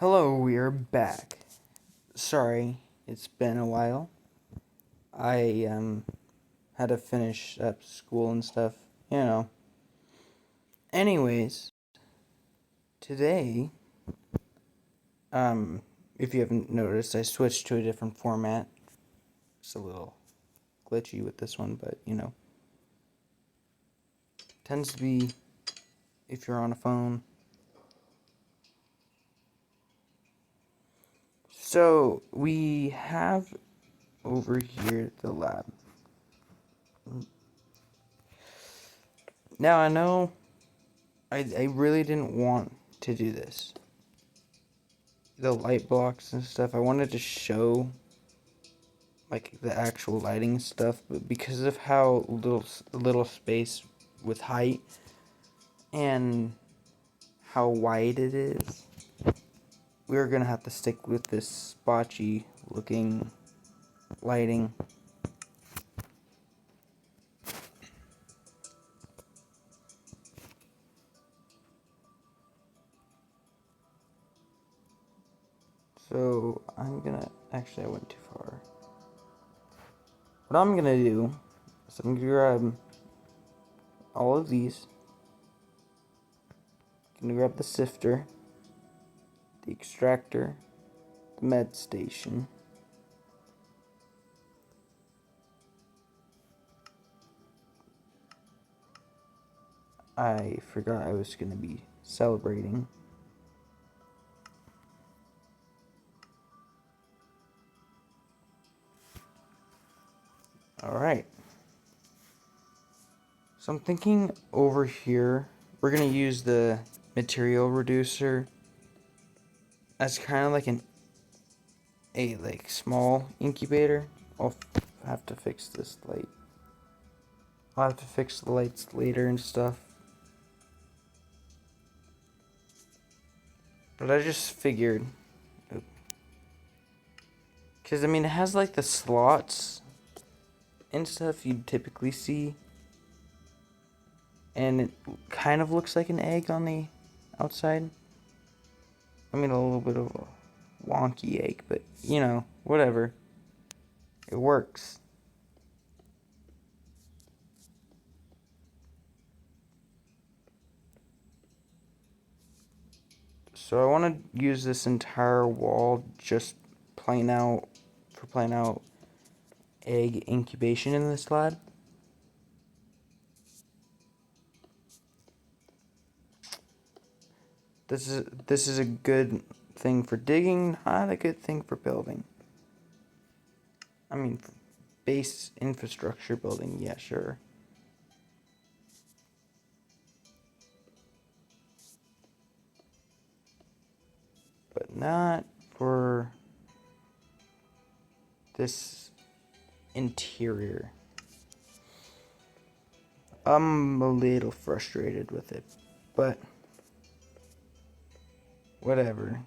Hello, we are back. Sorry, it's been a while. I had to finish up school and stuff, you know. Anyways, today, if you haven't noticed, I switched to a different format. It's a little glitchy with this one, but tends to be if you're on a phone. So, we have over here the lab. Now, I know I really didn't want to do this. The light blocks and stuff, I wanted to show like the actual lighting stuff, but because of how little space with height and how wide it is, we're gonna have to stick with this spotchy looking lighting. So I'm gonna, actually I went too far. What I'm gonna do is I'm gonna grab all of these. I'm gonna grab the sifter, the extractor, the med station. I forgot I was gonna be celebrating. Alright. So I'm thinking over here, we're going to use the material reducer as kind of like a small incubator. I'll have to fix this light. I'll have to fix the lights later and stuff. But I just figured, because I mean it has like the slots and stuff you'd typically see. And it kind of looks like an egg on the outside. I mean, a little bit of a wonky egg, but whatever. It works. So I want to use this entire wall just plain out egg incubation in this lab. This is a good thing for digging, not a good thing for building. I mean, for base infrastructure building, yeah, sure. But not for this interior. I'm a little frustrated with it, but whatever.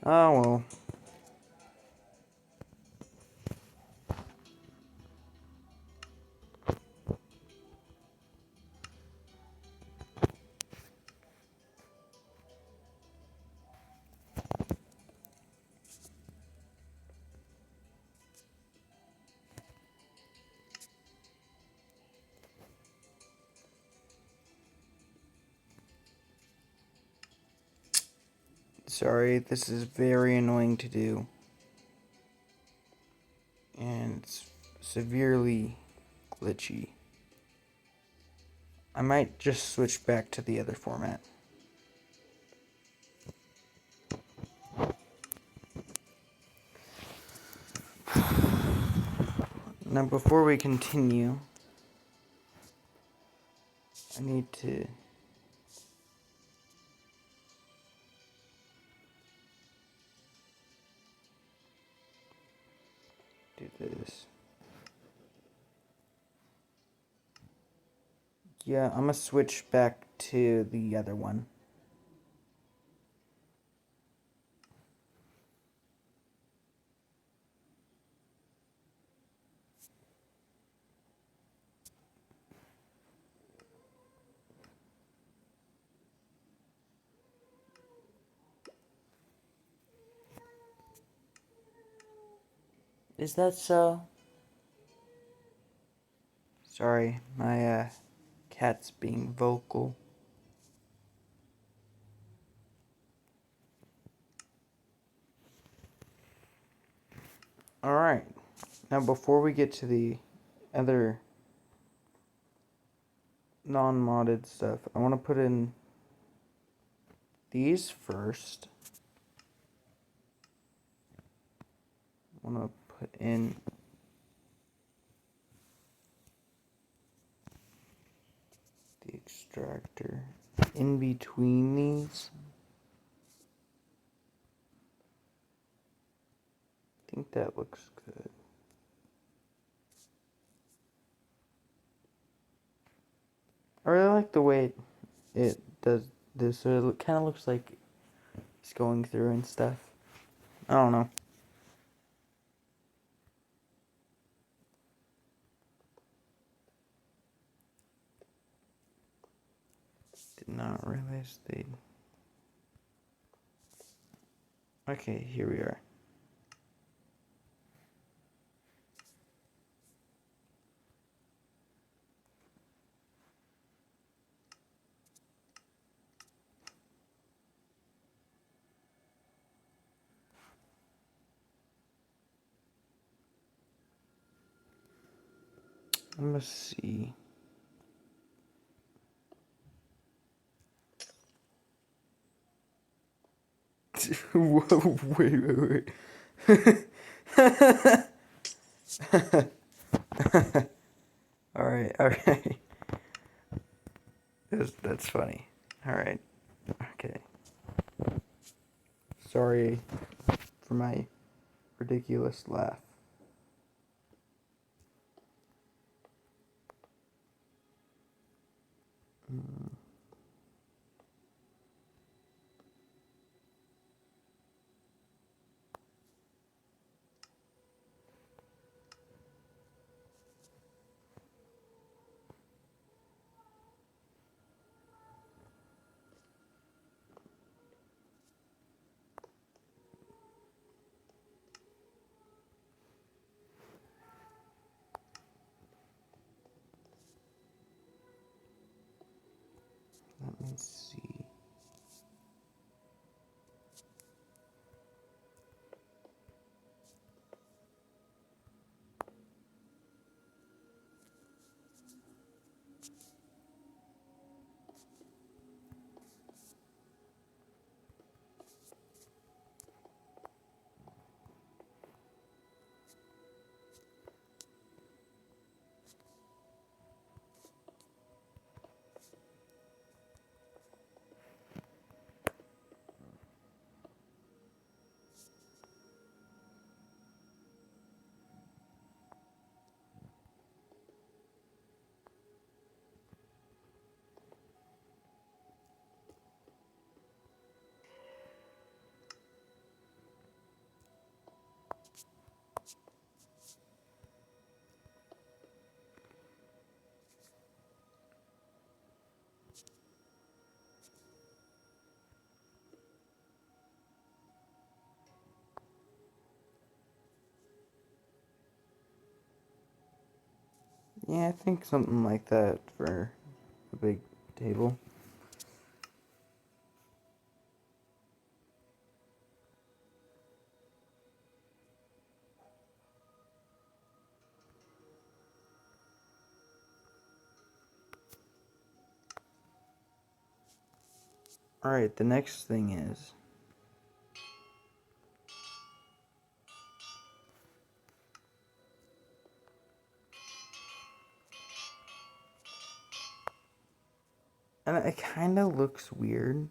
Oh well. Sorry, this is very annoying to do. And it's severely glitchy. I might just switch back to the other format. Now, before we continue, I need to do this. Yeah, I'm gonna switch back to the other one. Is that so? Sorry, my cat's being vocal. Alright, now before we get to the other non-modded stuff, I want to put in these first. I want to put in the extractor in between these. I think that looks good. I really like the way it does this. So it kind of looks like it's going through and stuff. I don't know. Did not realize they'd... Okay, here we are. Let me see. Whoa, wait. Alright. That's funny. Alright. Okay. Sorry for my ridiculous laugh. Let me see. Yeah, I think something like that for a big table. Alright, the next thing is... And it kind of looks weird.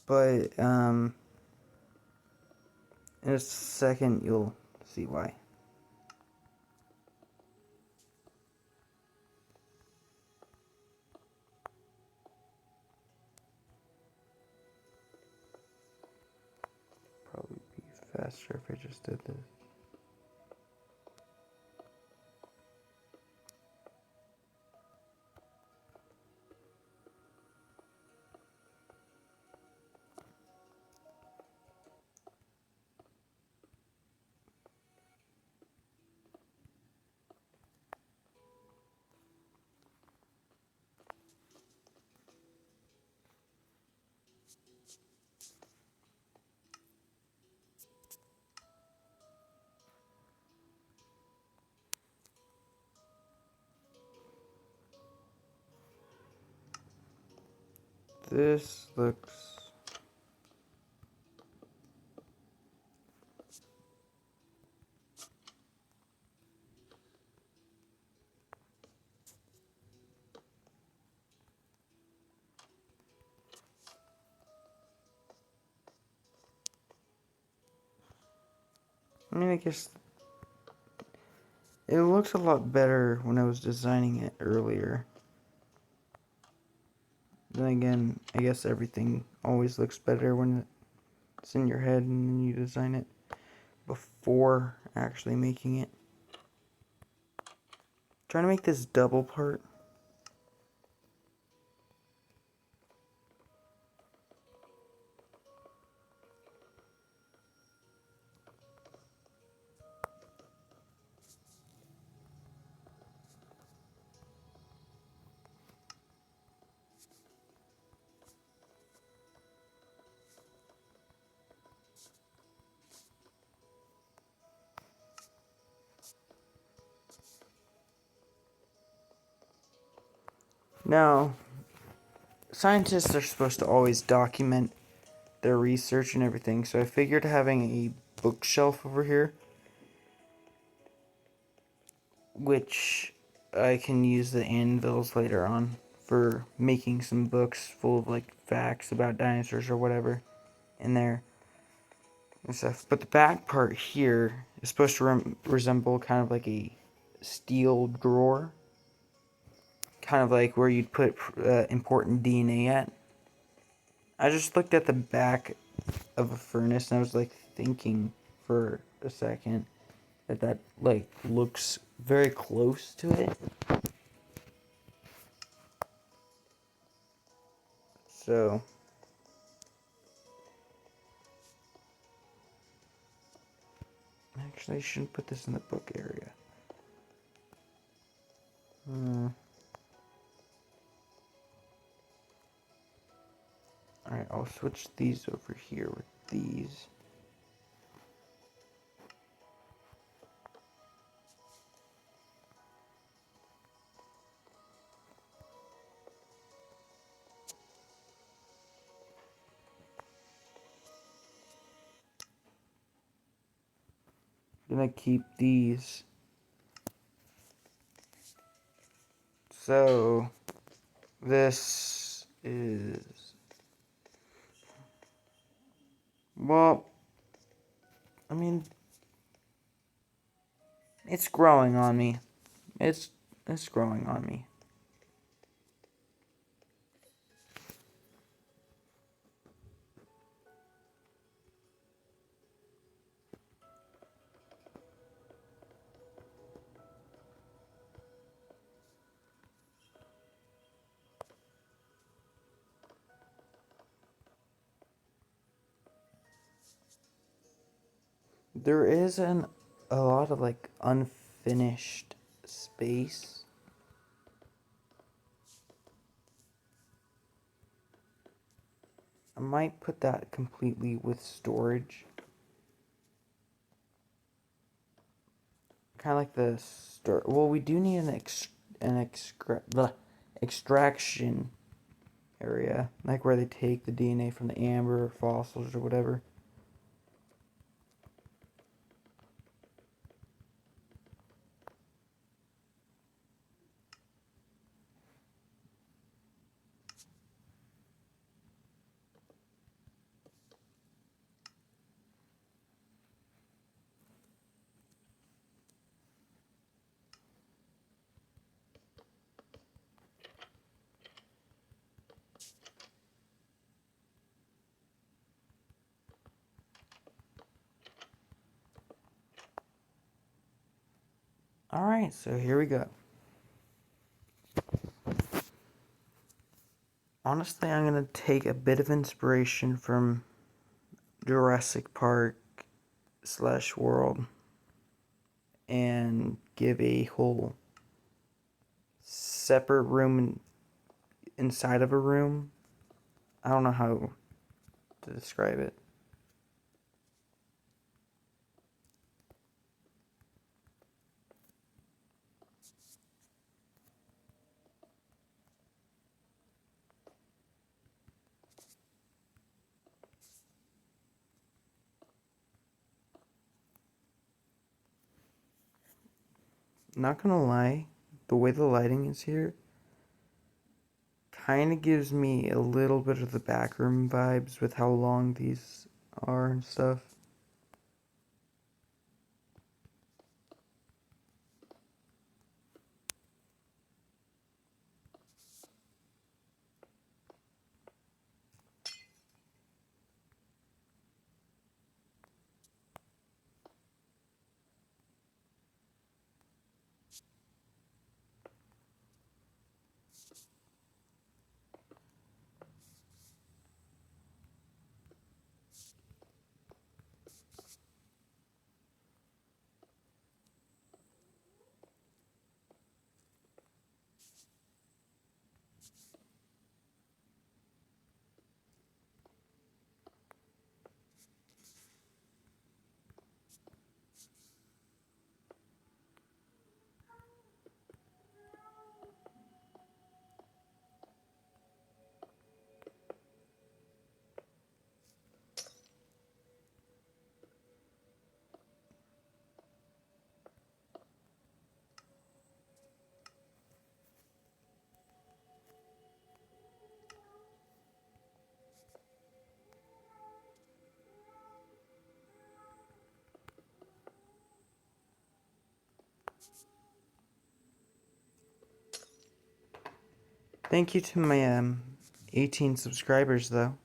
But, in a second you'll see why. Probably be faster if I just did this. This looks... I mean, I guess it looks a lot better when I was designing it earlier. Then again, I guess everything always looks better when it's in your head and then you design it before actually making it. Trying to make this double part. Now, scientists are supposed to always document their research and everything, so I figured having a bookshelf over here, which I can use the anvils later on for making some books full of like facts about dinosaurs or whatever in there and stuff. But the back part here is supposed to resemble kind of like a steel drawer, kind of like where you'd put important DNA at. I just looked at the back of a furnace and I was like thinking for a second that like looks very close to it. So actually I shouldn't put this in the book area. Alright, I'll switch these over here with these. Gonna keep these. So this is, well, I mean, it's growing on me. It's growing on me. There is a lot of like unfinished space. I might put that completely with storage. Kind of like the well, we do need an extraction area, like where they take the DNA from the amber or fossils or whatever. Alright, so here we go. Honestly, I'm going to take a bit of inspiration from Jurassic Park / World and give a whole separate room inside of a room. I don't know how to describe it. Not gonna lie, the way the lighting is here kind of gives me a little bit of the backroom vibes with how long these are and stuff. Thank you to my 18 subscribers though.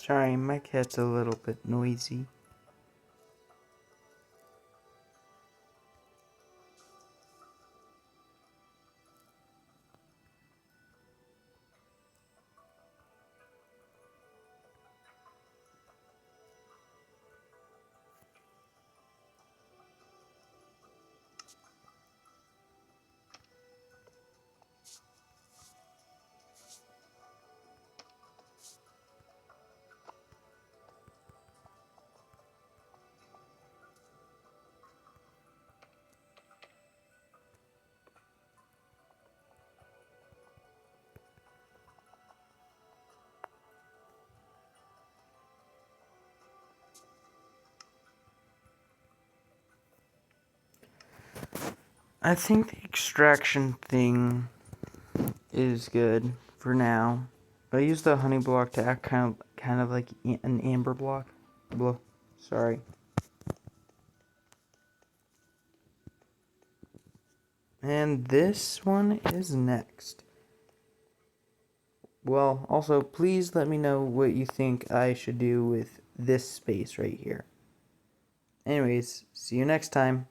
Sorry, my cat's a little bit noisy. I think the extraction thing is good for now. I use the honey block to act kind of like an amber block. Sorry. And this one is next. Well, also, please let me know what you think I should do with this space right here. Anyways, see you next time.